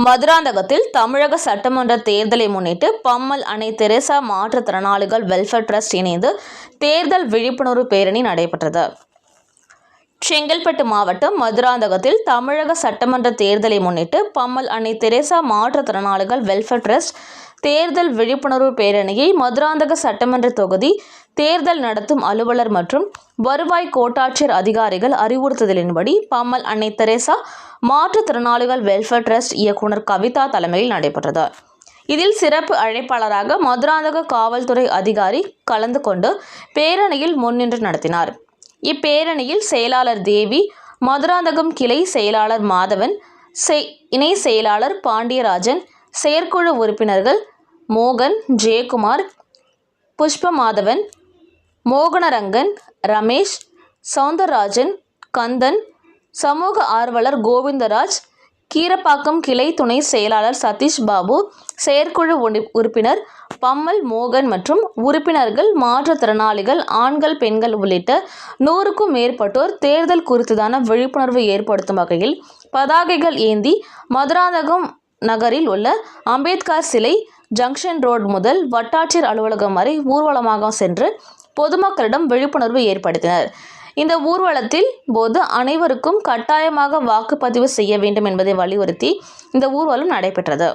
மதுராந்தகத்தில் தமிழக சட்டமன்ற தேர்தலை முன்னிட்டு பம்மல் அன்னை தெரசா மாற்றுத்திறனாளிகள் வெல்ஃபேர் டிரஸ்ட் இணைந்து தேர்தல் விழிப்புணர்வு பேரணி நடைபெற்றது. செங்கல்பட்டு மாவட்டம் மதுராந்தகத்தில் தமிழக சட்டமன்ற தேர்தலை முன்னிட்டு பம்மல் அன்னை தெரசா மாற்றுத்திறனாளிகள் வெல்ஃபேர் டிரஸ்ட் தேர்தல் விழிப்புணர்வு பேரணியை மதுராந்தக சட்டமன்ற தொகுதி தேர்தல் நடத்தும் அலுவலர் மற்றும் வருவாய் கோட்டாட்சியர் அதிகாரிகள் அறிவுறுத்தலின்படி பம்மல் அன்னை தெரசா மாற்றுத்திறனாளிகள் வெல்ஃபேர் டிரஸ்ட் இயக்குனர் கவிதா தலைமையில் நடைபெற்றது. இதில் சிறப்பு அழைப்பாளராக மதுராந்தக காவல்துறை அதிகாரி கலந்து கொண்டு பேரணியில் முன்னின்று நடத்தினார். இப்பேரணியில் செயலாளர் தேவி, மதுராந்தகம் கிளை செயலாளர் மாதவன், இணை செயலாளர் பாண்டியராஜன், செயற்குழு உறுப்பினர்கள் மோகன், ஜெயக்குமார், புஷ்பமாதவன், மோகனரங்கன், ரமேஷ், சவுந்தரராஜன், கந்தன், சமூக ஆர்வலர் கோவிந்தராஜ், கீரப்பாக்கம் கிளை துணை செயலாளர் சதீஷ் பாபு, செயற்குழு உறுப்பினர் பம்மல் மோகன் மற்றும் உறுப்பினர்கள், மாற்றுத்திறனாளிகள், ஆண்கள், பெண்கள் உள்ளிட்ட 100க்கும் மேற்பட்டோர் தேர்தல் குறித்ததான விழிப்புணர்வு ஏற்படுத்தும் வகையில் பதாகைகள் ஏந்தி மதுராந்தகம் நகரில் உள்ள அம்பேத்கர் சிலை ஜங்ஷன் ரோடு முதல் வட்டாட்சியர் அலுவலகம் வரை ஊர்வலமாக சென்று பொதுமக்களிடம் விழிப்புணர்வு ஏற்படுத்தினர். இந்த ஊர்வலத்தில் போது அனைவருக்கும் கட்டாயமாக வாக்குப்பதிவு செய்ய வேண்டும் என்பதை வலியுறுத்தி இந்த ஊர்வலம் நடைபெற்றது.